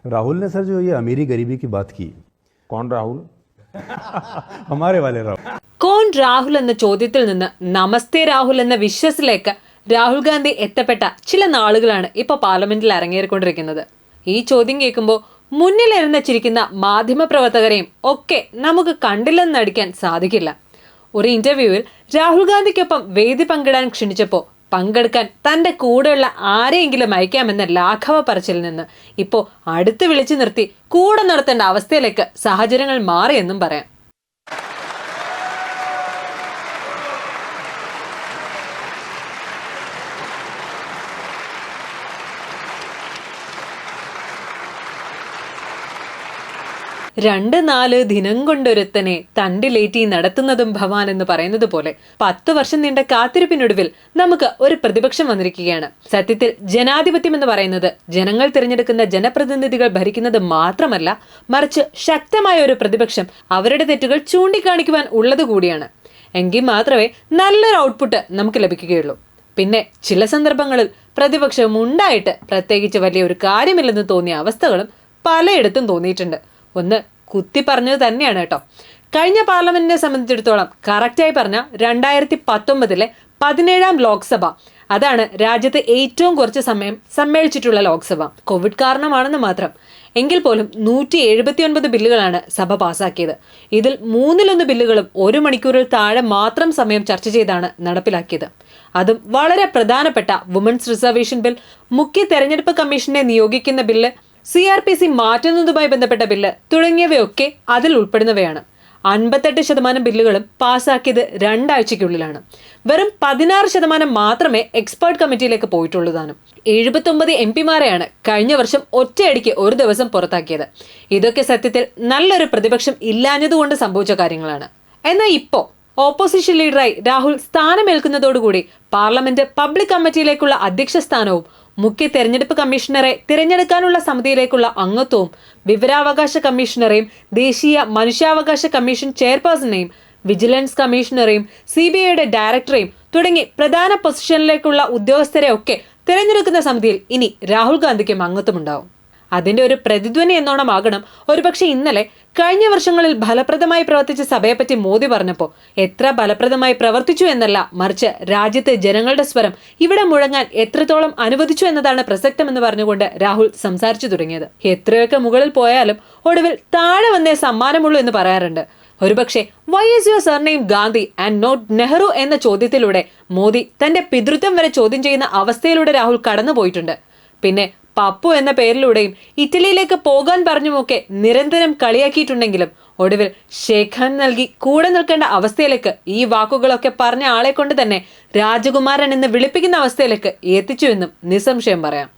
राहुल ने सर जो ये अमीरी गरीबी की बात की, कौन राहुल? हमारे वाले राहुल. കോൺ രാഹുൽ എന്ന ചോദ്യത്തിൽ നിന്ന് നമസ്തേ രാഹുൽ എന്ന വിശ്വസിലേക്ക് രാഹുൽ ഗാന്ധി എത്തപ്പെട്ട ചില നാളുകളാണ് ഇപ്പൊ പാർലമെന്റിൽ അരങ്ങേറിക്കൊണ്ടിരിക്കുന്നത്. ഈ ചോദ്യം കേൾക്കുമ്പോൾ മുന്നിലിരുന്ന് ചിരിക്കുന്ന മാധ്യമപ്രവർത്തകരെയും ഒക്കെ നമുക്ക് കണ്ടില്ലെന്ന് നടിക്കാൻ സാധിക്കില്ല. ഒരു ഇന്റർവ്യൂവിൽ രാഹുൽ ഗാന്ധിക്കൊപ്പം വേദി പങ്കിടാൻ ക്ഷണിച്ചപ്പോൾ പങ്കെടുക്കാൻ തന്റെ കൂടെയുള്ള ആരെയെങ്കിലും അയക്കാമെന്ന ലാഘവ പറച്ചിൽ നിന്ന് ഇപ്പോൾ അടുത്ത് വിളിച്ചു നിർത്തി കൂടെ നടത്തേണ്ട അവസ്ഥയിലേക്ക് സാഹചര്യങ്ങൾ മാറിയെന്നും പറയാം. രണ്ട് നാല് ദിനം കൊണ്ടൊരുത്തനെ തണ്ടിലേറ്റി നടത്തുന്നതും ഭവാൻ എന്ന് പറയുന്നത് പോലെ 10 വർഷം നീണ്ട കാത്തിരിപ്പിനൊടുവിൽ നമുക്ക് ഒരു പ്രതിപക്ഷം വന്നിരിക്കുകയാണ്. സത്യത്തിൽ ജനാധിപത്യം എന്ന് പറയുന്നത് ജനങ്ങൾ തിരഞ്ഞെടുക്കുന്ന ജനപ്രതിനിധികൾ ഭരിക്കുന്നത് മാത്രമല്ല, മറിച്ച് ശക്തമായ ഒരു പ്രതിപക്ഷം അവരുടെ തെറ്റുകൾ ചൂണ്ടിക്കാണിക്കുവാൻ ഉള്ളത് കൂടിയാണ്. എങ്കിൽ മാത്രമേ നല്ലൊരു ഔട്ട്പുട്ട് നമുക്ക് ലഭിക്കുകയുള്ളൂ. പിന്നെ ചില സന്ദർഭങ്ങളിൽ പ്രതിപക്ഷം ഉണ്ടായിട്ട് പ്രത്യേകിച്ച് വലിയ ഒരു കാര്യമില്ലെന്ന് തോന്നിയ അവസ്ഥകളും പലയിടത്തും തോന്നിയിട്ടുണ്ട്. ഒന്ന് കുത്തി പറഞ്ഞത് തന്നെയാണ് കേട്ടോ. കഴിഞ്ഞ പാർലമെന്റിനെ സംബന്ധിച്ചിടത്തോളം കറക്റ്റായി പറഞ്ഞ 2019 17ാം ലോക്സഭ, അതാണ് രാജ്യത്ത് ഏറ്റവും കുറച്ച് സമയം സമ്മേളിച്ചിട്ടുള്ള ലോക്സഭ. കോവിഡ് കാരണമാണെന്ന് മാത്രം. എങ്കിൽ പോലും 179 ബില്ലുകളാണ് സഭ പാസാക്കിയത്. ഇതിൽ 1/3 ബില്ലുകളും 1 മണിക്കൂറിൽ താഴെ മാത്രം സമയം ചർച്ച ചെയ്താണ് നടപ്പിലാക്കിയത്. അതും വളരെ പ്രധാനപ്പെട്ട വുമൻസ് റിസർവേഷൻ ബിൽ, മുഖ്യ തെരഞ്ഞെടുപ്പ് കമ്മീഷനെ നിയോഗിക്കുന്ന ബില്ല്, CRPC മാറ്റുന്നതുമായി ബന്ധപ്പെട്ട ബില്ല് തുടങ്ങിയവയൊക്കെ അതിൽ ഉൾപ്പെടുന്നവയാണ്. 58% ബില്ലുകളും പാസാക്കിയത് 2 ആഴ്ചയ്ക്കുള്ളിലാണ്. വെറും 16% മാത്രമേ എക്സ്പേർട്ട് കമ്മിറ്റിയിലേക്ക് പോയിട്ടുള്ളതാണ്. 79 MP-മാരെയാണ് കഴിഞ്ഞ വർഷം ഒറ്റയടിക്ക് ഒരു ദിവസം പുറത്താക്കിയത്. ഇതൊക്കെ സത്യത്തിൽ നല്ലൊരു പ്രതിപക്ഷം ഇല്ലാഞ്ഞതുകൊണ്ട് സംഭവിച്ച കാര്യങ്ങളാണ്. എന്നാൽ ഇപ്പോൾ ഓപ്പോസിഷൻ ലീഡറായി രാഹുൽ സ്ഥാനമേൽക്കുന്നതോടുകൂടി പാർലമെന്റ് പബ്ലിക് കമ്മിറ്റിയിലേക്കുള്ള അധ്യക്ഷ സ്ഥാനവും, മുഖ്യ തെരഞ്ഞെടുപ്പ് കമ്മീഷണറെ തിരഞ്ഞെടുക്കാനുള്ള സമിതിയിലേക്കുള്ള അംഗത്വവും, വിവരാവകാശ കമ്മീഷണറെയും ദേശീയ മനുഷ്യാവകാശ കമ്മീഷൻ ചെയർപേഴ്സണെയും, വിജിലൻസ് കമ്മീഷണറെയും CBIയുടെ ഡയറക്ടറെയും തുടങ്ങി പ്രധാന പൊസിഷനിലേക്കുള്ള ഉദ്യോഗസ്ഥരെ ഒക്കെ തിരഞ്ഞെടുക്കുന്ന സമിതിയിൽ ഇനി രാഹുൽ ഗാന്ധിക്കും അംഗത്വമുണ്ടാവും. അതിന്റെ ഒരു പ്രതിധ്വനി എന്നോണമാകണം ഒരുപക്ഷെ ഇന്നലെ കഴിഞ്ഞ വർഷങ്ങളിൽ ഫലപ്രദമായി പ്രവർത്തിച്ച സഭയെപ്പറ്റി മോദി പറഞ്ഞപ്പോൾ എത്ര ഫലപ്രദമായി പ്രവർത്തിച്ചു എന്നല്ല, മറിച്ച് രാജ്യത്തെ ജനങ്ങളുടെ സ്വരം ഇവിടെ മുഴങ്ങാൻ എത്രത്തോളം അനുവദിച്ചു എന്നതാണ് പ്രസക്തമെന്ന് പറഞ്ഞുകൊണ്ട് രാഹുൽ സംസാരിച്ചു തുടങ്ങിയത്. എത്രയൊക്കെ മുകളിൽ പോയാലും ഒടുവിൽ താഴെ വന്നേ സമ്മാനമുള്ളൂ എന്ന് പറയാറുണ്ട്. ഒരുപക്ഷെ why is your surname Gandhi and not Nehru എന്ന ചോദ്യത്തിലൂടെ മോദി തന്റെ പിതൃത്വം വരെ ചോദ്യം ചെയ്യുന്ന അവസ്ഥയിലൂടെ രാഹുൽ കടന്നുപോയിട്ടുണ്ട്. പിന്നെ പപ്പു എന്ന പേരിലൂടെയും ഇറ്റലിയിലേക്ക് പോകാൻ പറഞ്ഞുമൊക്കെ നിരന്തരം കളിയാക്കിയിട്ടുണ്ടെങ്കിലും ഒടുവിൽ ഷേഖ് ഹാൻഡ് നൽകി കൂടെ നിൽക്കേണ്ട അവസ്ഥയിലേക്ക് ഈ വാക്കുകളൊക്കെ പറഞ്ഞ ആളെ കൊണ്ട് തന്നെ രാജകുമാരൻ എന്ന് വിളിപ്പിക്കുന്ന അവസ്ഥയിലേക്ക് എത്തിച്ചുവെന്നും നിസ്സംശയം പറയാം.